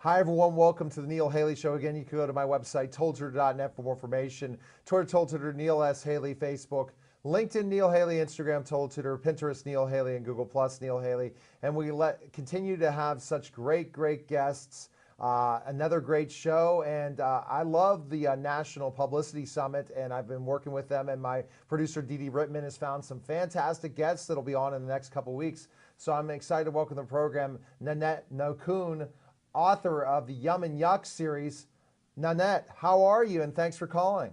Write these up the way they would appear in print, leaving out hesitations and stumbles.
Hi, everyone. Welcome to the Neil Haley Show. Again, you can go to my website, totaltutor.net, for more information. Twitter, Total Tutor, Neil S. Haley, Facebook, LinkedIn, Neil Haley, Instagram, Total Tutor, Pinterest, Neil Haley, and Google Plus, Neil Haley. And we continue to have such great guests. Another great show, and I love the National Publicity Summit, and I've been working with them, and my producer Dee Dee Rittman has found some fantastic guests that'll be on in the next couple weeks. So I'm excited to welcome to the program Nanette Nocon, author of the Yum and Yuck series. Nanette, how are you, and thanks for calling.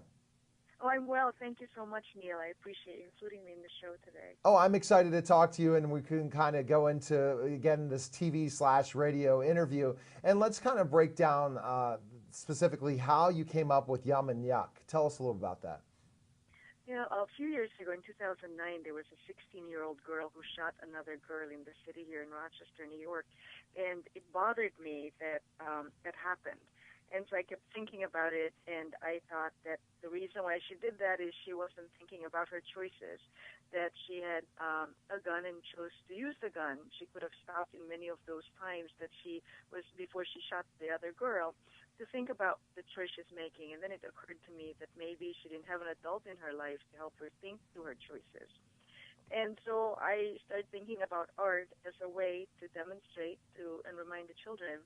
Oh, I'm well. Thank you so much, Neil. I appreciate you including me in the show today. Oh, I'm excited to talk to you, and we can kind of go into, again, this TV/radio interview. And let's kind of break down specifically how you came up with Yum and Yuck. Tell us a little about that. You know, a few years ago in 2009, there was a 16-year-old girl who shot another girl in the city here in Rochester, New York. And it bothered me that that happened. And so I kept thinking about it, and I thought that the reason why she did that is she wasn't thinking about her choices, that she had a gun and chose to use the gun. She could have stopped in many of those times that she was, before she shot the other girl, to think about the choice she's making. And then it occurred to me that maybe she didn't have an adult in her life to help her think through her choices. And so I started thinking about art as a way to demonstrate to and remind the children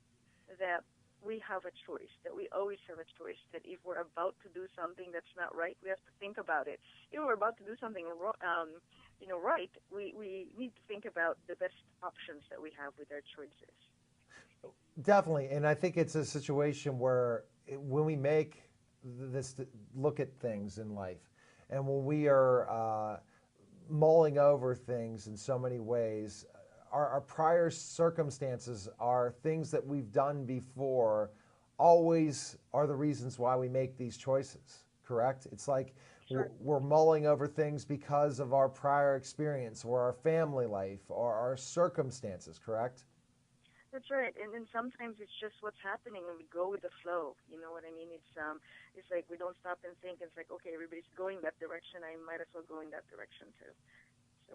that we have a choice, that we always have a choice, that if we're about to do something that's not right, we have to think about it. If we're about to do something right, we need to think about the best options that we have with our choices. Definitely, and I think it's a situation where when we make this look at things in life, and when we are mulling over things in so many ways, our prior circumstances are things that we've done before always are the reasons why we make these choices, correct? It's like Sure. we're mulling over things because of our prior experience or our family life or our circumstances, correct? That's right, and then sometimes it's just what's happening, and we go with the flow. You know what I mean? It's like we don't stop and think. It's like, okay, everybody's going that direction. I might as well go in that direction too.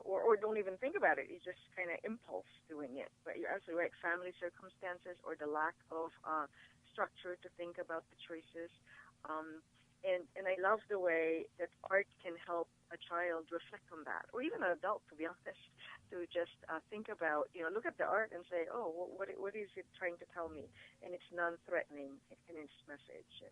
Or don't even think about it. You just kind of impulse doing it. But you're absolutely right. Family circumstances or the lack of structure to think about the choices. And I love the way that art can help a child reflect on that, or even an adult, to be honest, to just think about, look at the art and say, oh, what is it trying to tell me? And it's non-threatening in its message.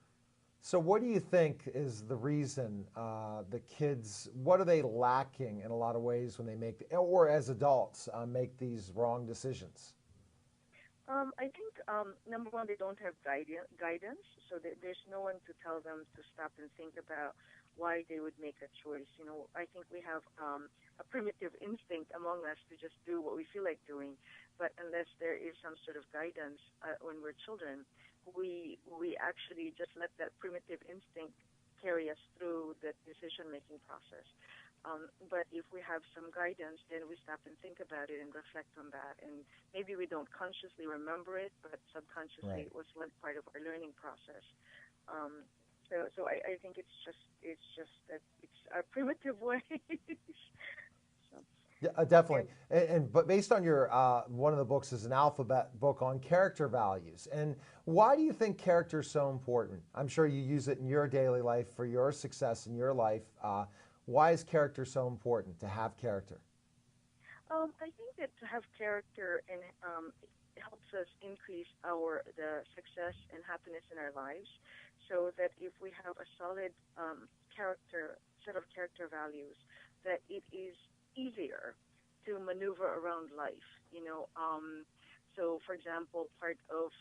So what do you think is the reason the kids, what are they lacking in a lot of ways when they make, or as adults, make these wrong decisions? I think, number one, they don't have guidance, so there's no one to tell them to stop and think about why they would make a choice. I think we have a primitive instinct among us to just do what we feel like doing, but unless there is some sort of guidance when we're children, we actually just let that primitive instinct carry us through the decision-making process. But if we have some guidance, then we stop and think about it and reflect on that. And maybe we don't consciously remember it, but subconsciously Right. it was one part of our learning process. So I think it's just that it's our primitive way. So, Yeah, and definitely. But based on your one of the books is an alphabet book on character values. And why do you think character is so important? I'm sure you use it in your daily life for your success in your life. Why is character so important to have character? I think that to have character and it helps us increase the success and happiness in our lives. So that if we have a solid set of character values, that it is easier to maneuver around life. So for example, part of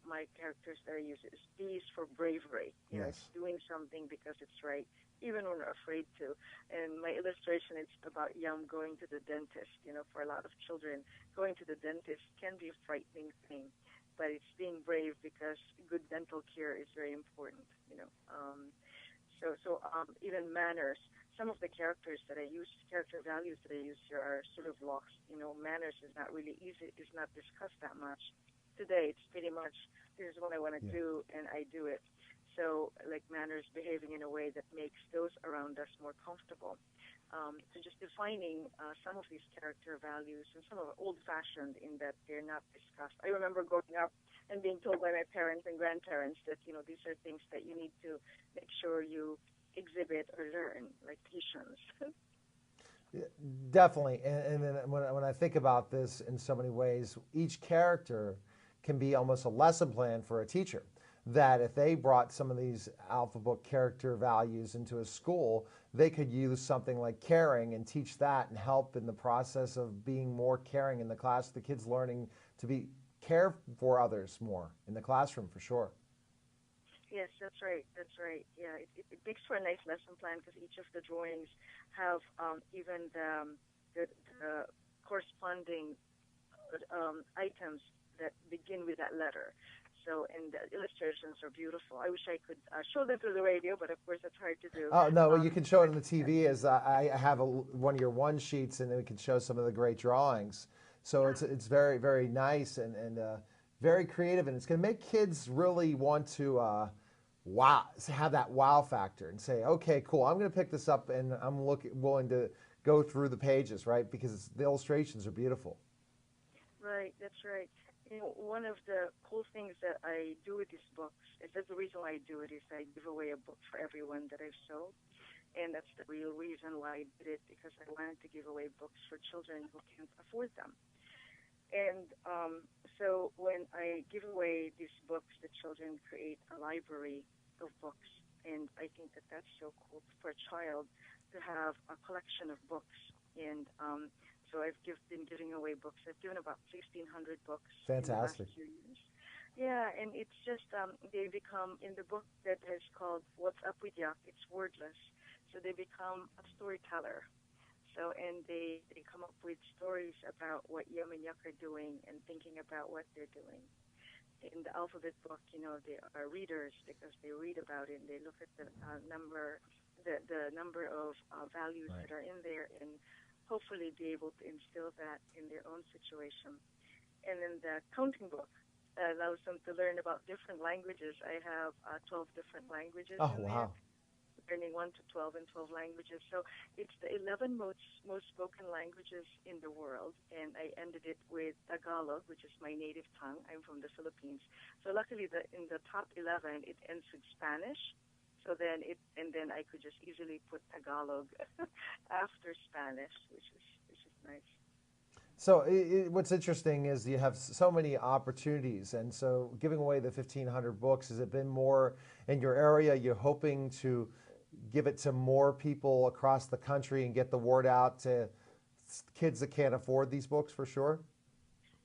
my characters that I use is B is for bravery. It's Yes. doing something because it's right, even when we're afraid to. And my illustration is about Yum going to the dentist. For a lot of children, going to the dentist can be a frightening thing, but it's being brave because good dental care is very important. So even manners. Some of the character values that I use here are sort of lost. Manners is not really easy. It's not discussed that much. Today, it's pretty much, this is what I want to Yeah. do, and I do it. So, like manners, behaving in a way that makes those around us more comfortable. So just defining some of these character values, and some are old-fashioned in that they're not discussed. I remember growing up and being told by my parents and grandparents that, these are things that you need to make sure you exhibit or learn, like patience. Yeah, definitely. And then when I think about this in so many ways, each character can be almost a lesson plan for a teacher. That if they brought some of these alpha book character values into a school, they could use something like caring and teach that and help in the process of being more caring in the class. The kids learning to be care for others more in the classroom, for sure. Yes, that's right. That's right. Yeah, it makes for a nice lesson plan because each of the drawings have even the corresponding items that begin with that letter. So, and the illustrations are beautiful. I wish I could show them through the radio, but of course that's hard to do. Oh no, well, you can show it on the TV. As I have one of your one sheets, and then we can show some of the great drawings. So it's very, very nice and very creative, and it's going to make kids really want to have that wow factor and say, okay, cool, I'm going to pick this up, and I'm willing to go through the pages, right? Because the illustrations are beautiful. Right, that's right. One of the cool things that I do with these books, that's the reason why I do it, is I give away a book for everyone that I've sold. And that's the real reason why I did it, because I wanted to give away books for children who can't afford them. And so when I give away these books, the children create a library of books. And I think that that's so cool for a child to have a collection of books. And so I've been giving away books. I've given about 1,600 books in the last Fantastic. few years. Yeah, and it's just, they become, in the book that is called What's Up With Yuck, it's wordless. So they become a storyteller. So, and they come up with stories about what Yum and Yuck are doing and thinking about what they're doing. In the alphabet book, they are readers because they read about it and they look at the number of values Right. that are in there, and hopefully be able to instill that in their own situation. And then the counting book allows them to learn about different languages. I have 12 different languages Oh, in there, wow. learning 1 to 12 and 12 languages. So it's the 11 most spoken languages in the world, and I ended it with Tagalog, which is my native tongue. I'm from the Philippines. So luckily, in the top 11, it ends with Spanish. So then I could just easily put Tagalog after Spanish, which is nice. So what's interesting is you have so many opportunities, and so giving away the 1,500 books, has it been more in your area? You're hoping to give it to more people across the country and get the word out to kids that can't afford these books, for sure?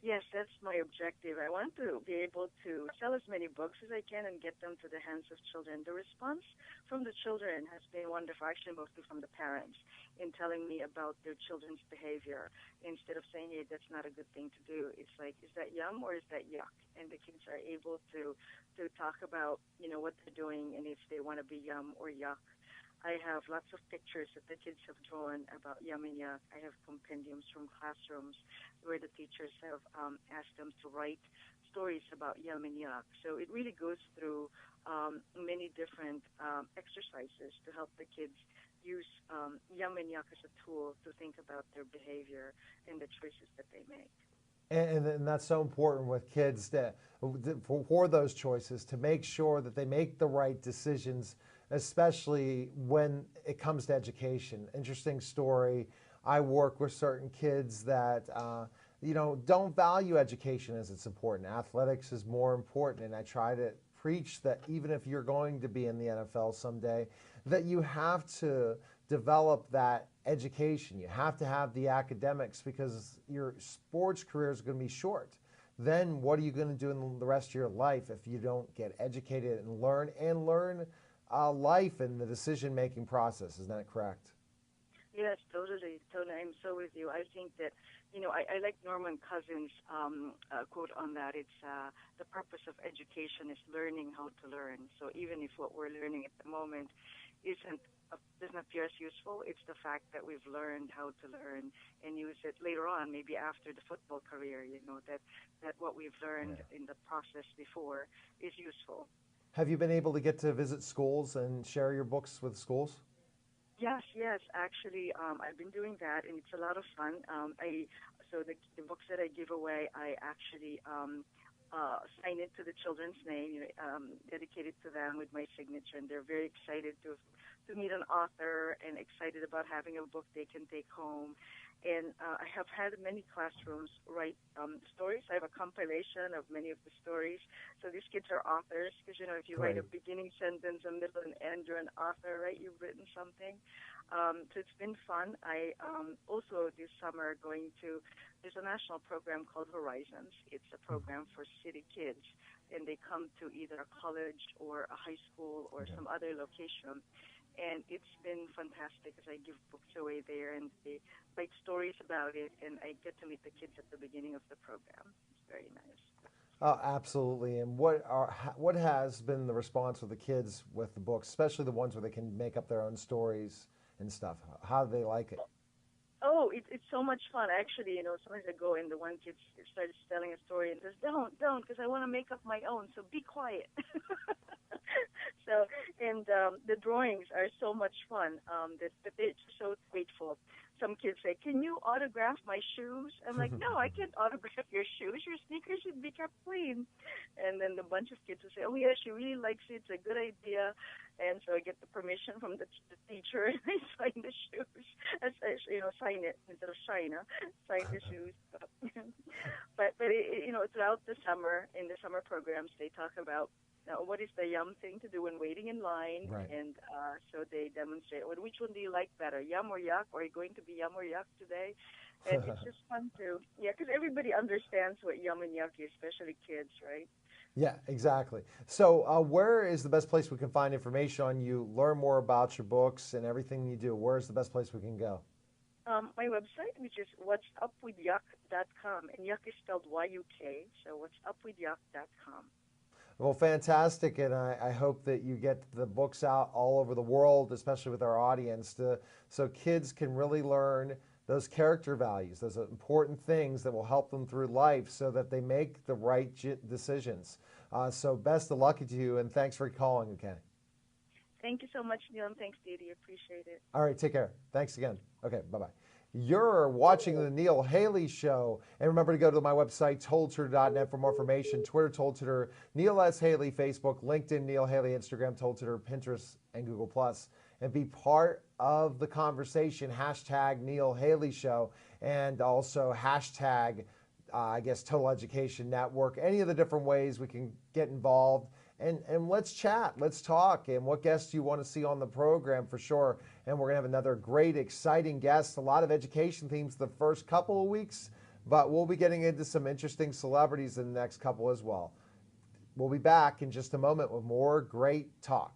Yes, that's my objective. I want to be able to sell as many books as I can and get them to the hands of children. The response from the children has been wonderful, actually mostly from the parents, in telling me about their children's behavior. Instead of saying, hey, that's not a good thing to do, it's like, is that yum or is that yuck? And the kids are able to talk about, what they're doing and if they want to be yum or yuck. I have lots of pictures that the kids have drawn about yum and yuck. I have compendiums from classrooms where the teachers have asked them to write stories about yum and yuck. So it really goes through many different exercises to help the kids use yum and yuck as a tool to think about their behavior and the choices that they make. And that's so important with kids for those choices, to make sure that they make the right decisions, especially when it comes to education. Interesting story. I work with certain kids that don't value education as it's important. Athletics is more important, and I try to preach that even if you're going to be in the NFL someday, that you have to develop that education. You have to have the academics, because your sports career is going to be short. Then what are you going to do in the rest of your life if you don't get educated and learn life and the decision-making process? Isn't that correct? Yes, totally. I'm so with you. I think that, I like Norman Cousins' quote on that. It's the purpose of education is learning how to learn. So even if what we're learning at the moment doesn't appear as useful, it's the fact that we've learned how to learn and use it later on, maybe after the football career, that what we've learned in the process before is useful. Have you been able to get to visit schools and share your books with schools? Yes, yes. Actually, I've been doing that, and it's a lot of fun. The books that I give away, I actually sign it to the children's name, dedicated to them with my signature, and they're very excited to meet an author and excited about having a book they can take home. And I have had many classrooms write stories. I have a compilation of many of the stories. So these kids are authors because, if you write a Great. beginning sentence, a middle, and end, you're an author, right? You've written something. So it's been fun. I also this summer there's a national program called Horizons. It's a program for city kids, and they come to either a college or a high school or Okay. some other location. And it's been fantastic because I give books away there, and they write stories about it, and I get to meet the kids at the beginning of the program. It's very nice. Oh, absolutely. And what has been the response of the kids with the books, especially the ones where they can make up their own stories and stuff? How do they like it? Oh, it's so much fun. Actually, sometimes I go and the one kid starts telling a story and says, don't, because I want to make up my own, so be quiet. So, and the drawings are so much fun that they're so grateful. Some kids say, can you autograph my shoes? I'm like, no, I can't autograph your shoes. Your sneakers should be kept clean. And then the bunch of kids will say, oh, yeah, she really likes it. It's a good idea. And so I get the permission from the teacher, and I sign the shoes. Sign it instead of sign the shoes. But throughout the summer, in the summer programs, they talk about what is the yum thing to do when waiting in line, Right. and so they demonstrate, well, which one do you like better, yum or yuck? Or are you going to be yum or yuck today? And it's just fun to, because everybody understands what yum and yuck is, especially kids, right? Yeah, exactly. So, where is the best place we can find information on you, learn more about your books and everything you do? Where's the best place we can go? My website, which is whatsupwithyuck.com, and yuck is spelled Y-U-K, so whatsupwithyuck.com. Well, fantastic, and I hope that you get the books out all over the world, especially with our audience, so kids can really learn those character values, those important things that will help them through life so that they make the right decisions. So best of luck to you, and thanks for calling, okay? Thank you so much, Neil, and thanks, Didi. Appreciate it. All right, take care. Thanks again. Okay, bye-bye. You're watching the Neil Haley Show. And remember to go to my website, totaltutor.net, for more information. Twitter, Total Tutor, Neil S. Haley, Facebook, LinkedIn, Neil Haley, Instagram, Total Tutor, Pinterest, and Google+. And be part of the conversation, hashtag Neil Haley Show, and also hashtag, Total Education Network. Any of the different ways we can get involved. And let's chat, let's talk, and what guests you want to see on the program for sure. And we're going to have another great, exciting guest, a lot of education themes the first couple of weeks, but we'll be getting into some interesting celebrities in the next couple as well. We'll be back in just a moment with more great talk.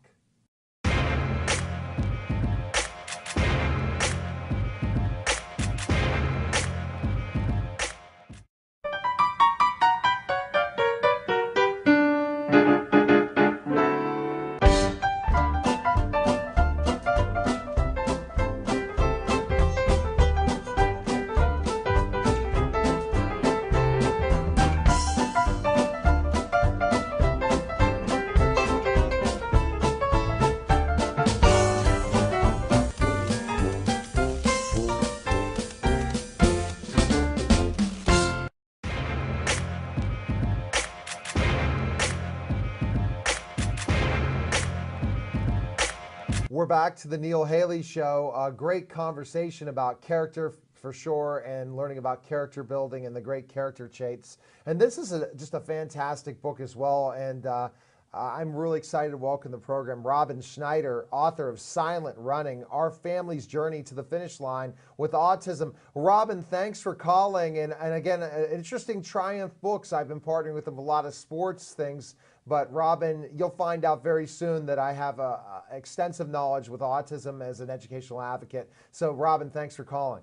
We're back to the Neil Haley Show. A great conversation about character for sure, and learning about character building and the great character traits. And this is just a fantastic book as well. And I'm really excited to welcome the program Robyn Schneider, author of Silent Running, Our Family's Journey to the Finish Line with Autism. Robyn, thanks for calling. And again, interesting Triumph Books. I've been partnering with them a lot of sports things. But Robyn, you'll find out very soon that I have extensive knowledge with autism as an educational advocate. So Robyn, thanks for calling.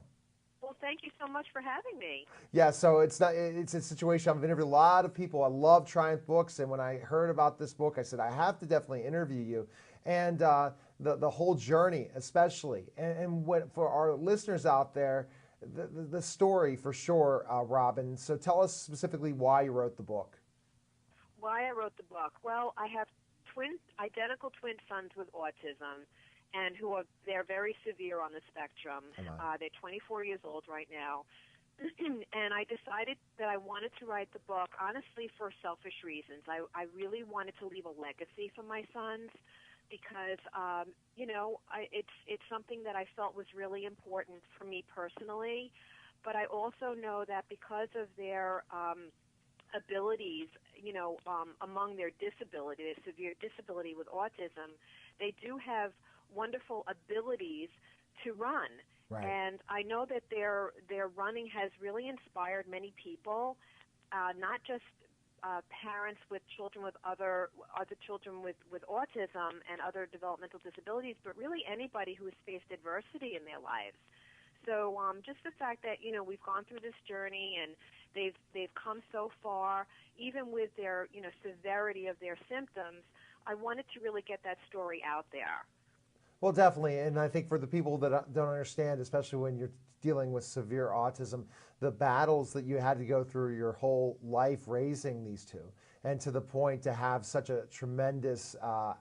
Well, thank you so much for having me. Yeah, so it's a situation. I've interviewed a lot of people. I love Triumph Books, and when I heard about this book, I said I have to definitely interview you, and the whole journey, especially, and what for our listeners out there, the story for sure, Robyn. So tell us specifically why you wrote the book. Why I wrote the book? Well, I have identical twin sons with autism, and they're very severe on the spectrum. They're 24 years old right now. And I decided that I wanted to write the book, honestly, for selfish reasons. I really wanted to leave a legacy for my sons because, it's something that I felt was really important for me personally. But I also know that because of their abilities, among their disability, their severe disability with autism, they do have wonderful abilities to run. Right. And I know that their running has really inspired many people, not just parents with children with other children with autism and other developmental disabilities, but really anybody who has faced adversity in their lives. So just the fact that we've gone through this journey and they've come so far, even with their severity of their symptoms, I wanted to really get that story out there. Well, definitely, and I think for the people that don't understand, especially when you're dealing with severe autism, the battles that you had to go through your whole life raising these two, and to the point to have such a tremendous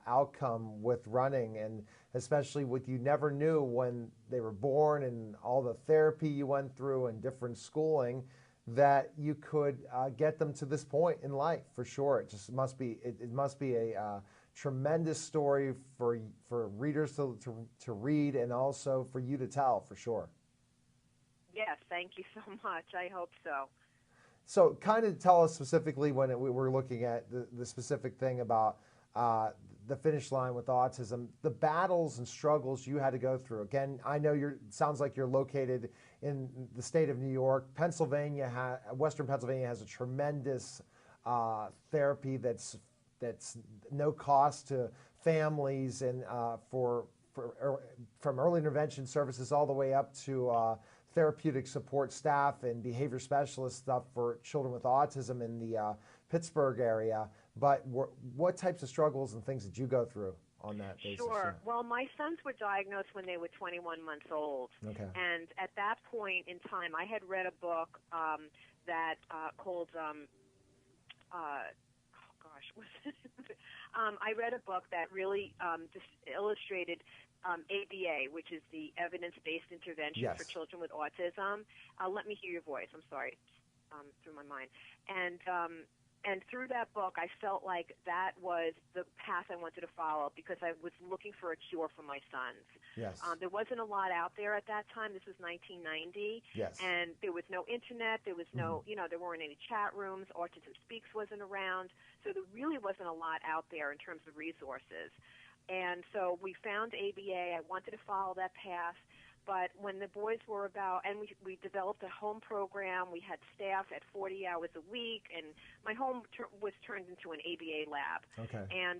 outcome with running, and especially with you never knew when they were born and all the therapy you went through and different schooling, that you could get them to this point in life for sure. It just must be, it must be a tremendous story for readers to read, and also for you to tell, for sure. Yes, thank you so much. I hope so. So kind of tell us specifically when we were looking at the specific thing about the finish line with autism, the battles and struggles you had to go through. Again, I know sounds like you're located in the state of New York. Western Pennsylvania has a tremendous therapy that's no cost to families, and from early intervention services all the way up to therapeutic support staff and behavior specialist stuff for children with autism in the Pittsburgh area. But what types of struggles and things did you go through on that basis? Sure. Yeah. Well, my sons were diagnosed when they were 21 months old. Okay. And at that point in time, I had read a book that called I read a book that really just illustrated ABA, which is the evidence-based intervention for children with autism. Let me hear your voice. I'm sorry, through my mind. And through that book, I felt like that was the path I wanted to follow, because I was looking for a cure for my sons. Yes. There wasn't a lot out there at that time. This was 1990. Yes. And there was no internet. There was no, there weren't any chat rooms. Autism Speaks wasn't around. So there really wasn't a lot out there in terms of resources. And so we found ABA. I wanted to follow that path. But when the boys were and we developed a home program, we had staff at 40 hours a week, and my home was turned into an ABA lab. Okay. And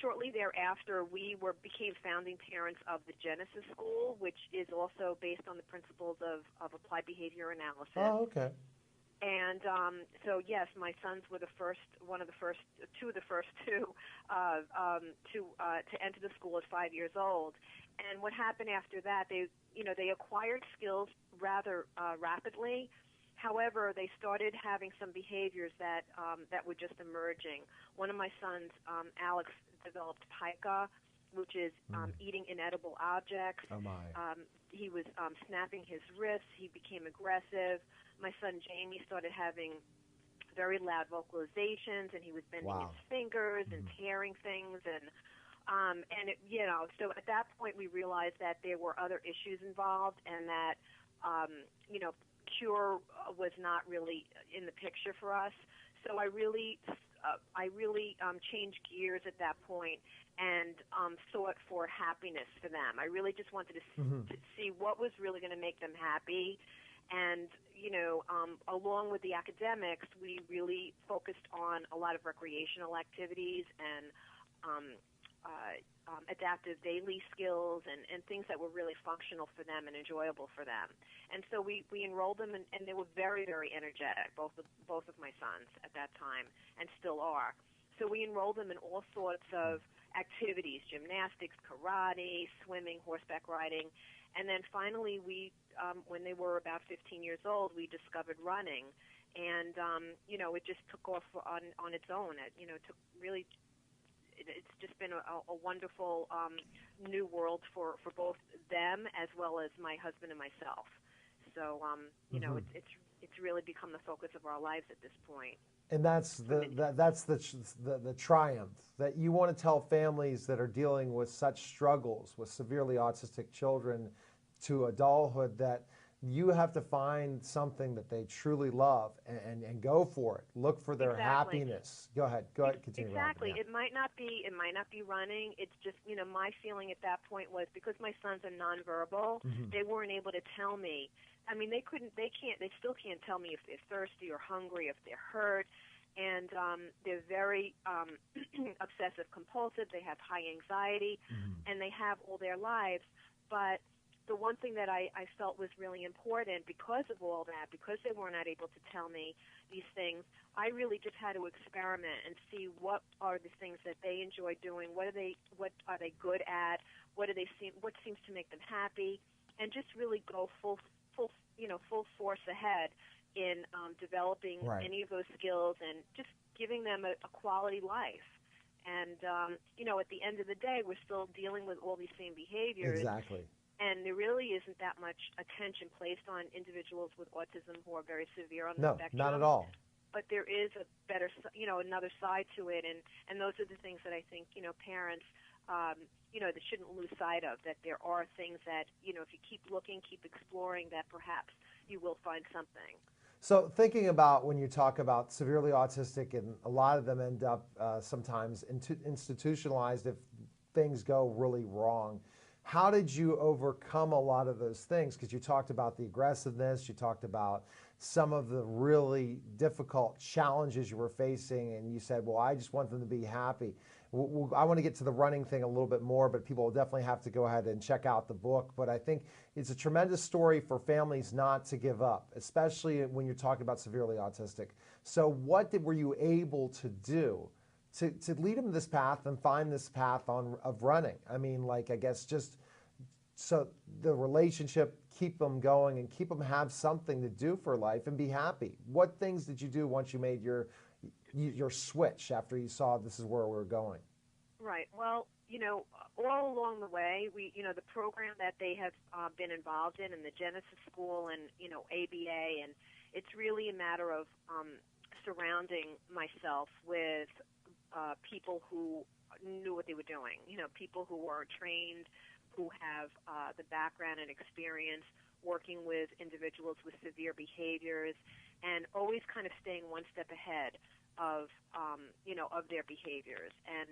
shortly thereafter, we became founding parents of the Genesis School, which is also based on the principles of applied behavior analysis. Oh, okay. And so, yes, my sons were two of the first two to enter the school at 5 years old. And what happened after that, they acquired skills rather rapidly. However, they started having some behaviors that were just emerging. One of my sons, Alex, developed pica, which is eating inedible objects. Oh my. He was snapping his wrists. He became aggressive. My son Jamie started having very loud vocalizations, and he was bending his fingers and tearing things, and it, so at that point we realized that there were other issues involved, and that cure was not really in the picture for us. So I really changed gears at that point and sought for happiness for them. I really just wanted to see what was really going to make them happy. And, along with the academics, we really focused on a lot of recreational activities and adaptive daily skills and things that were really functional for them and enjoyable for them. And so we enrolled them, and they were very, very energetic, both of my sons at that time, and still are. So we enrolled them in all sorts of activities: gymnastics, karate, swimming, horseback riding. And then finally, when they were about 15 years old, we discovered running. And, it just took off on its own. It took really it's just been a wonderful new world for both them as well as my husband and myself. So, you know, it's really become the focus of our lives at this point. And that's the triumph that you want to tell families that are dealing with such struggles with severely autistic children to adulthood, that you have to find something that they truly love and go for it. Look for their happiness. Go ahead, continue. Exactly. Robyn, It might not be running. It's just, you know, my feeling at that point was, because my sons are nonverbal, they weren't able to tell me. I mean, they still can't tell me if they're thirsty or hungry, if they're hurt. And they're very obsessive compulsive. They have high anxiety, and they have all their lives. But the one thing that I felt was really important, because of all that, because they were not able to tell me these things, I really just had to experiment and see what are the things that they enjoy doing, what are they good at, what seems to make them happy, and just really go full force ahead in developing any of those skills and just giving them a quality life. And, you know, at the end of the day, we're still dealing with all these same behaviors. Exactly. And there really isn't that much attention placed on individuals with autism who are very severe on the spectrum. No, not at all. But there is a better, you know, another side to it. And those are the things that I think, you know, parents, you know, they shouldn't lose sight of, that there are things that, you know, if you keep looking, keep exploring, that perhaps you will find something. So thinking about when you talk about severely autistic, and a lot of them end up sometimes institutionalized if things go really wrong. How did you overcome a lot of those things? Because you talked about the aggressiveness, you talked about some of the really difficult challenges you were facing, and you said, well, I just want them to be happy. I want to get to the running thing a little bit more, but people will definitely have to go ahead and check out the book. But I think it's a tremendous story for families not to give up, especially when you're talking about severely autistic. So what were you able to do to lead them this path and find this path of running? I mean, like, I guess just so the relationship, keep them going and keep them have something to do for life and be happy. What things did you do once you made your switch after you saw this is where we were going? Right. Well, you know, all along the way, you know, the program that they have been involved in, and the Genesis School, and, you know, ABA, and it's really a matter of surrounding myself with people who knew what they were doing. You know, people who are trained, who have the background and experience working with individuals with severe behaviors, and always kind of staying one step ahead of you know, of their behaviors, and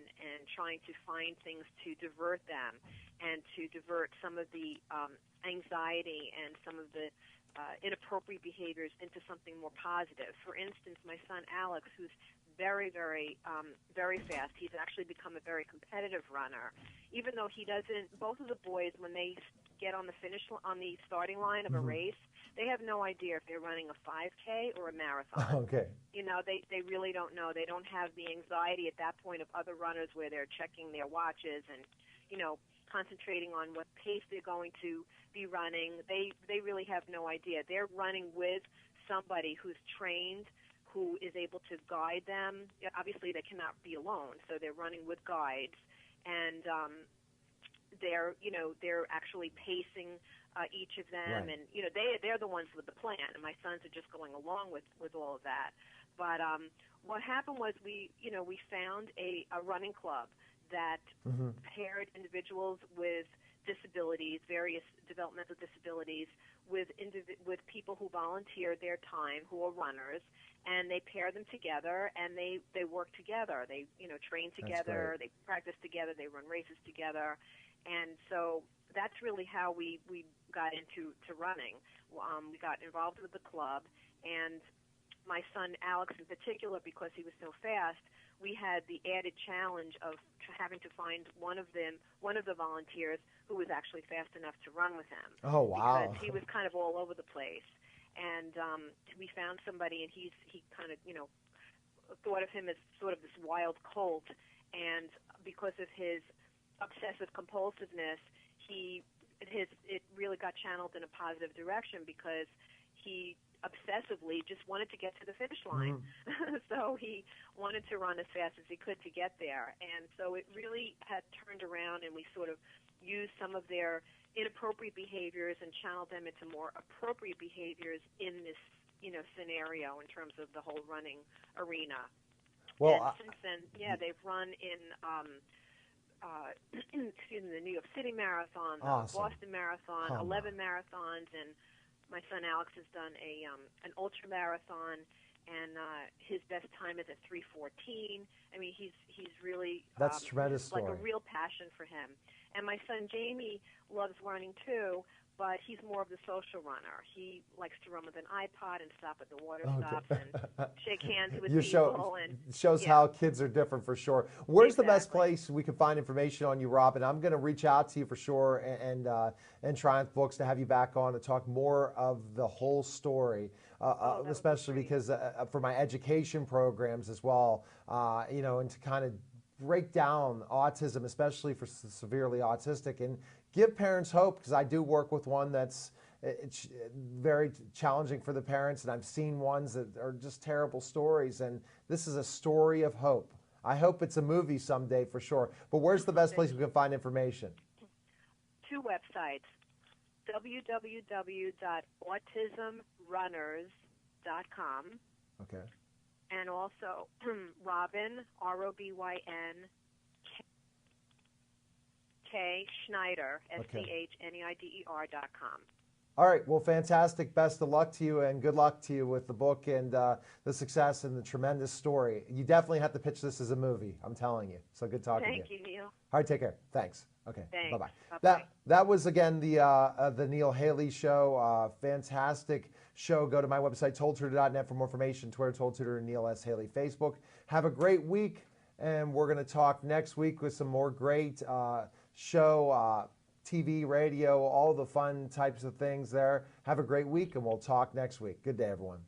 trying to find things to divert them and to divert some of the anxiety and some of the inappropriate behaviors into something more positive. For instance, my son Alex, who's very, very, very fast. He's actually become a very competitive runner, even though he doesn't. Both of the boys, when they get on the starting line of a race, they have no idea if they're running a 5K or a marathon. Okay. You know, they really don't know. They don't have the anxiety at that point of other runners where they're checking their watches and, you know, concentrating on what pace they're going to be running. They really have no idea. They're running with somebody who's trained, who is able to guide them. Obviously, they cannot be alone, so they're running with guides, and they're actually pacing each of them, right. And you know, they're the ones with the plan, and my sons are just going along with all of that. But what happened was we found a running club that paired individuals with disabilities, various developmental disabilities, with people who volunteer their time, who are runners, and they pair them together, and they work together. They, you know, train together, they practice together, they run races together, and so that's really how we got into running. We got involved with the club, and my son Alex in particular, because he was so fast, we had the added challenge of having to find one of the volunteers who was actually fast enough to run with him. Oh, wow. Because he was kind of all over the place. And we found somebody, and he kind of, you know, thought of him as sort of this wild colt. And because of his obsessive compulsiveness, it really got channeled in a positive direction, because he obsessively just wanted to get to the finish line. So he wanted to run as fast as he could to get there. And so it really had turned around, and we sort of used some of their inappropriate behaviors and channeled them into more appropriate behaviors in this, scenario in terms of the whole running arena. Well, and since then, they've run in the New York City Marathon, the Boston Marathon, 11 marathons, and my son Alex has done an ultra marathon, and his best time is at 3:14. I mean, he's really that's tremendous story. Like a real passion for him. And my son Jamie loves running too, but he's more of the social runner. He likes to run with an iPod and stop at the water stops and shake hands with people. Shows how kids are different for sure. Where's the best place we can find information on you, Robyn? I'm going to reach out to you for sure, and Triumph Books to have you back on to talk more of the whole story, especially because for my education programs as well, and to kind of break down autism, especially for severely autistic, and give parents hope, because I do work with one that's it's very challenging for the parents, and I've seen ones that are just terrible stories, and this is a story of hope. I hope it's a movie someday for sure. But where's the best place we can find information? 2 websites, www.autismrunners.com. Okay. And also Robyn, ROBYN, K Schneider, SCHNEIDER.com. All right. Well, fantastic. Best of luck to you, and good luck to you with the book and the success and the tremendous story. You definitely have to pitch this as a movie. I'm telling you. So good talking to you. Thank you, Neil. All right. Take care. Thanks. Okay. Thanks. Bye-bye. Bye-bye. That was, again, the Neil Haley Show. Fantastic show. Go to my website, totaltutor.net, for more information. Twitter, Total Tutor, Neil S. Haley. Facebook. Have a great week, and we're going to talk next week with some more great show, TV, radio, all the fun types of things there. Have a great week, and we'll talk next week. Good day, everyone.